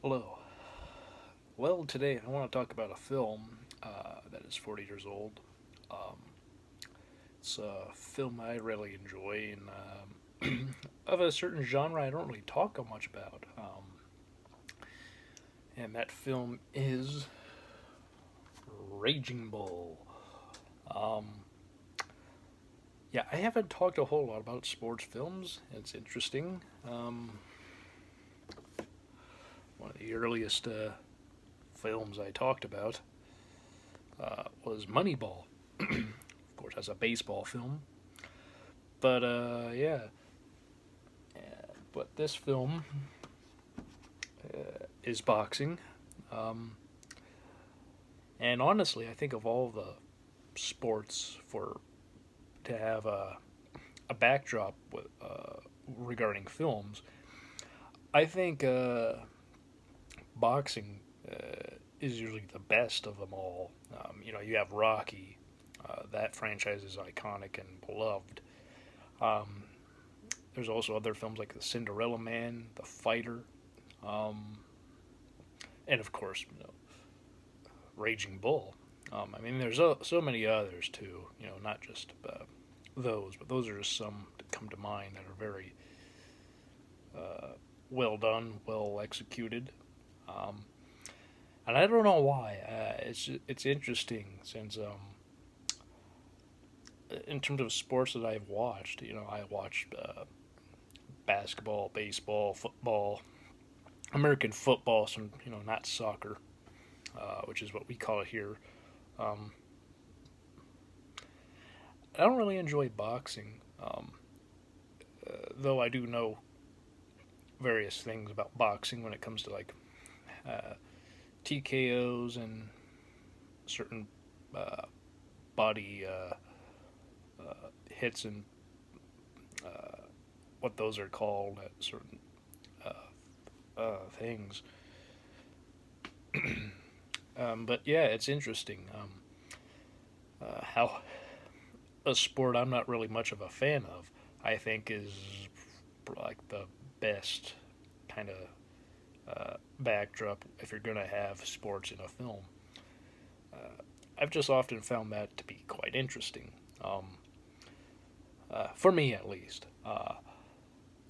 Hello. Well, today I want to talk about a film that is 40 years old. Um, it's a film I really enjoy and of a certain genre I don't really talk much about. And that film is Raging Bull. Um, yeah, I haven't talked a whole lot about sports films. It's interesting. One of the earliest films I talked about was Moneyball. Of course, that's a baseball film. But yeah, but this film is boxing, um, and honestly, I think of all the sports for to have a backdrop with, regarding films, I think boxing is usually the best of them all. You have Rocky. That franchise is iconic and beloved. Um, there's also other films like The Cinderella Man, The Fighter, um, and of course, Raging Bull. There's so many others too. Not just those, but those are just some that come to mind that are very well done, well executed. Um, and I don't know why. It's interesting since in terms of sports that I've watched, I watched basketball, baseball, football, American football, some not soccer, which is what we call it here. Um, I don't really enjoy boxing, though I do know various things about boxing when it comes to like uh, TKOs and certain uh, body hits and what those are called at certain things. But yeah, it's interesting how a sport I'm not really much of a fan of, I think is like the best kind of backdrop if you're going to have sports in a film. I've just often found that to be quite interesting, for me at least.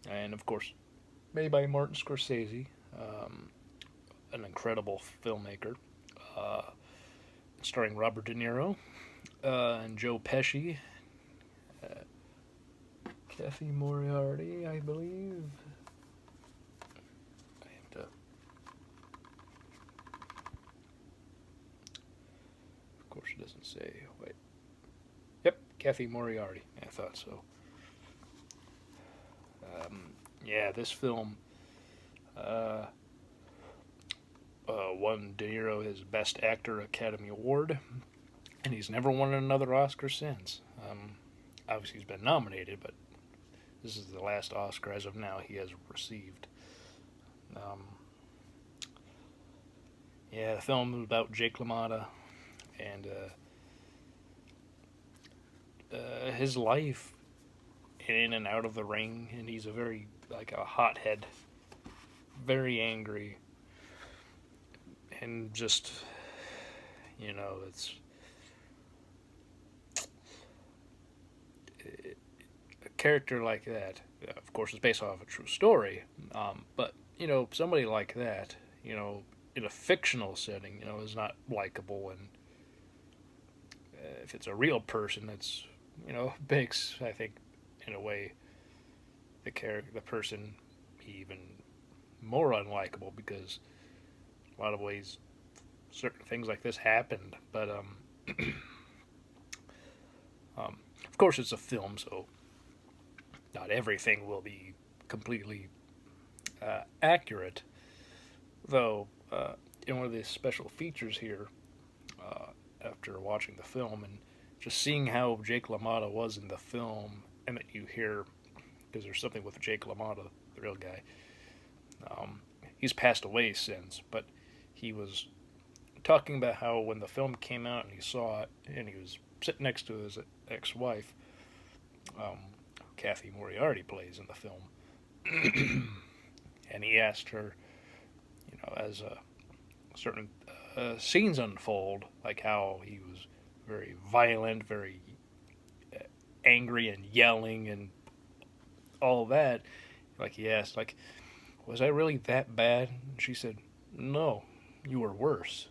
And of course, made by Martin Scorsese, an incredible filmmaker, uh, starring Robert De Niro and Joe Pesci, Cathy Moriarty, I believe. I have to, of course, it doesn't say. Wait, yep, Cathy Moriarty. I thought so. Yeah, this film uh, won De Niro his Best Actor Academy Award, and he's never won another Oscar since. Obviously, he's been nominated, but this is the last Oscar as of now he has received. Um, yeah, the film is about Jake LaMotta and his life in and out of the ring, and he's a very like a hothead, very angry, and just it's a character like that. Of course, it's based off a true story, but somebody like that, in a fictional setting, is not likable, and if it's a real person, it's makes I think in a way the person even more unlikable because a lot of ways certain things like this happened. But of course, it's a film, so not everything will be completely accurate. Though, in one of the special features here, after watching the film and just seeing how Jake LaMotta was in the film, and that you hear because there's something with Jake LaMotta, the real guy. He's passed away since, but he was talking about how when the film came out and he saw it, and he was sitting next to his ex-wife, um, Kathy Moriarty plays in the film, and he asked her, as certain scenes unfold, like how he was very violent, very angry and yelling and all that. Like he asked, like, was I really that bad? And she said, no, you were worse.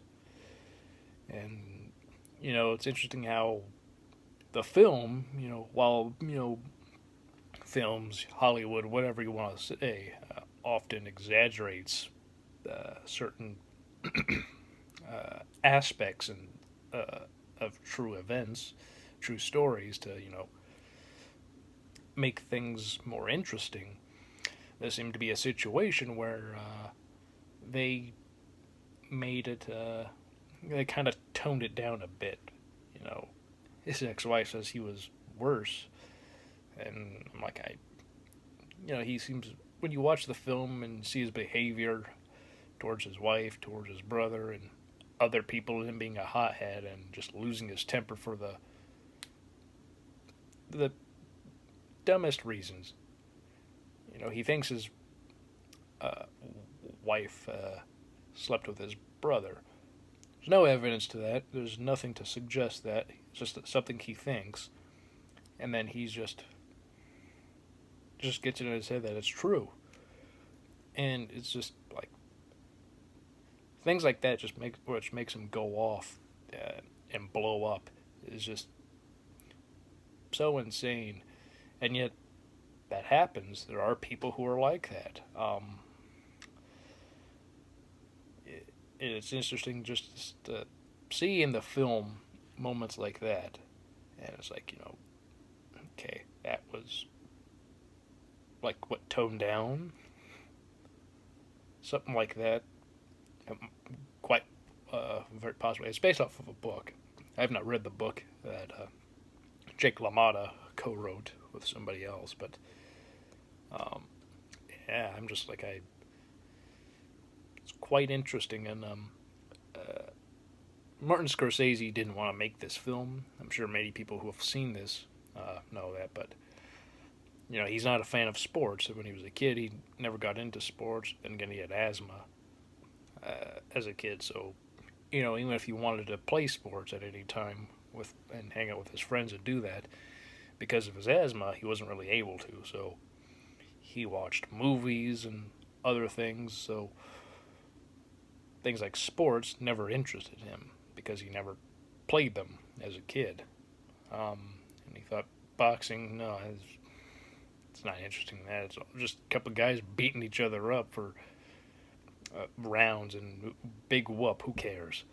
And it's interesting how the film, while films, Hollywood, whatever you want to say, often exaggerates certain aspects and of true events, true stories to make things more interesting. There seemed to be a situation where they made it. They kind of toned it down a bit. His ex-wife says he was worse, and I'm like, he seems, when you watch the film and see his behavior towards his wife, towards his brother, and other people, him being a hothead and just losing his temper for the dumbest reasons. He thinks his wife slept with his brother. There's no evidence to that. There's nothing to suggest that. It's just something he thinks, and then he's just gets it in his head that it's true. And it's just like things like that which makes him go off and blow up is just so insane. And yet that happens. There are people who are like that. It's interesting just to see in the film moments like that, and it's like, okay, that was like what, toned down, something like that. Quite very possibly. It's based off of a book. I have not read the book that Jake LaMotta co-wrote with somebody else, but yeah, I'm just like, it's quite interesting. And Martin Scorsese didn't want to make this film. I'm sure many people who have seen this know that, but he's not a fan of sports. When he was a kid, he never got into sports, and again, he had asthma as a kid, so even if he wanted to play sports at any time and hang out with his friends and do that, because of his asthma, he wasn't really able to. So he watched movies and other things. So things like sports never interested him because he never played them as a kid. And he thought boxing, no, it's not interesting. That it's just a couple of guys beating each other up for rounds and big whoop. Who cares?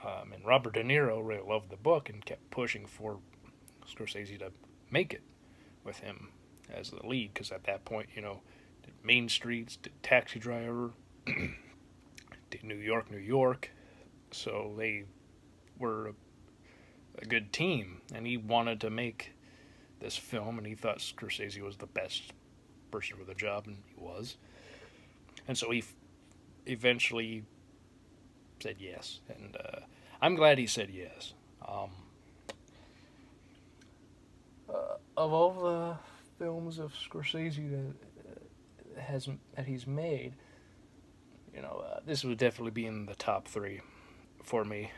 And Robert De Niro really loved the book and kept pushing for Scorsese to make it with him as the lead, because at that point, did Main Streets, did Taxi Driver, did New York, so they were a good team, and he wanted to make this film, and he thought Scorsese was the best person for the job, and he was. And so he eventually said yes, and I'm glad he said yes. Of all the films of Scorsese that he's made, this would definitely be in the top 3 for me.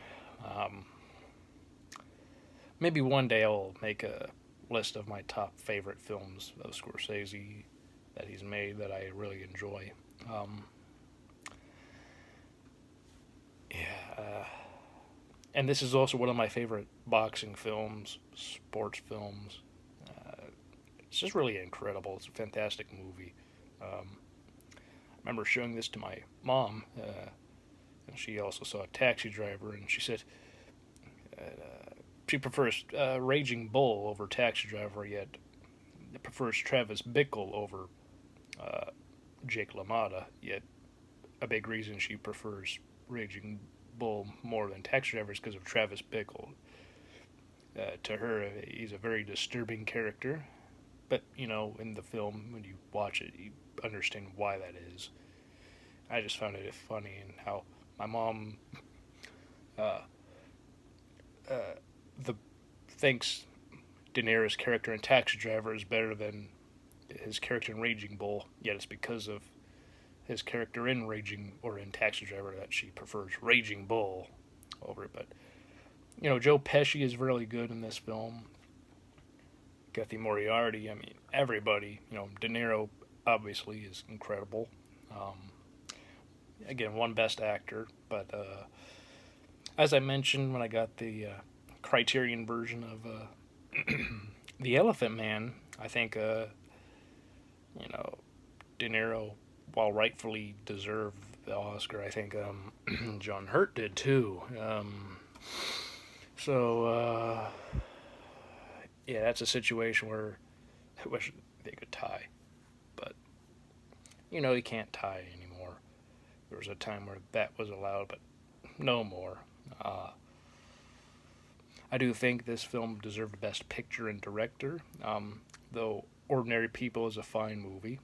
Maybe one day I'll make a list of my top favorite films of Scorsese that he's made that I really enjoy. And this is also one of my favorite boxing films, sports films. It's just really incredible. It's a fantastic movie. I remember showing this to my mom, and she also saw Taxi Driver, and she said she prefers Raging Bull over Taxi Driver, yet prefers Travis Bickle over Jake LaMotta, yet a big reason she prefers Raging Bull more than Taxi Driver is because of Travis Bickle. To her, he's a very disturbing character, but in the film, when you watch it, you understand why that is. I just found it funny, and how my mom thinks De Niro's character in Taxi Driver is better than his character in Raging Bull, yet it's because of his character in Taxi Driver, that she prefers Raging Bull over it. But Joe Pesci is really good in this film. Cathy Moriarty, I mean, everybody. De Niro obviously is incredible. Um, Again, one Best Actor, but as I mentioned when I got the Criterion version of The Elephant Man, I think you know De Niro, while rightfully deserved the Oscar, I think John Hurt did too. So yeah, that's a situation where I wish they could tie, but you can't tie anymore. There was a time where that was allowed, but no more. Uh, I do think this film deserved Best Picture and Director, though Ordinary People is a fine movie,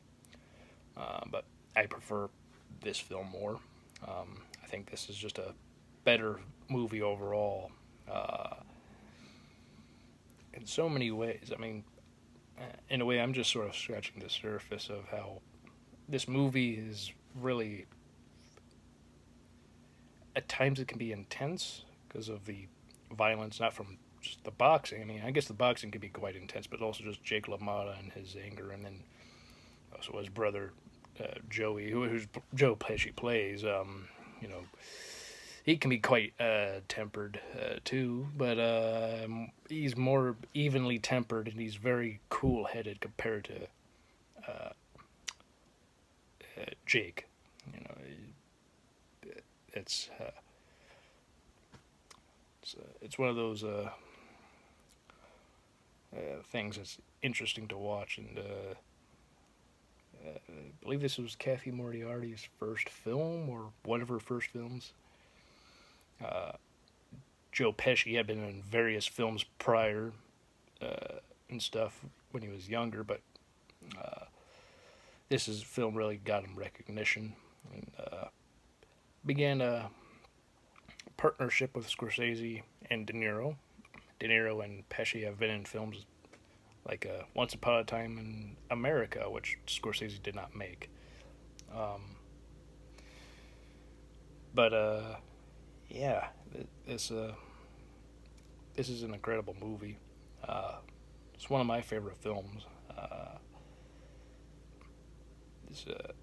but I prefer this film more. I think this is just a better movie overall in so many ways. I mean, in a way, I'm just sort of scratching the surface of how this movie is really, at times, it can be intense because of the violence, not from just the boxing. I mean, I guess the boxing can be quite intense, but also just Jake LaMotta and his anger, and then also his brother Joey, who's Joe Pesci plays. You know, he can be quite tempered too, but he's more evenly tempered, and he's very cool-headed compared to Jake. You know, it's it's one of those things that's interesting to watch, and I believe this was Cathy Moriarty's first film, or one of her first films. Uh, Joe Pesci had been in various films prior and stuff when he was younger, but film really got him recognition, and began a partnership with Scorsese and De Niro. De Niro and Pesci have been in films like Once Upon a Time in America, which Scorsese did not make. Um, but yeah, this this is an incredible movie. It's one of my favorite films.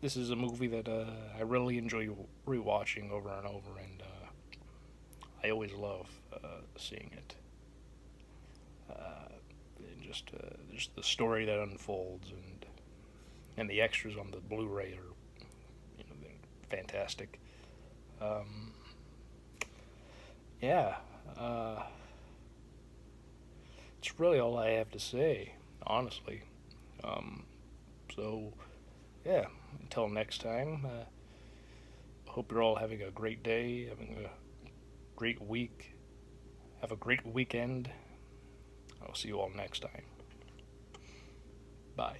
This is a movie that I really enjoy rewatching over and over, and I always love seeing it. And just the story that unfolds, and the extras on the Blu-ray are they're fantastic. Um, yeah, it's really all I have to say, honestly. Um, so yeah, until next time. Hope you're all having a great day, having a great week. Have a great weekend. I'll see you all next time. Bye.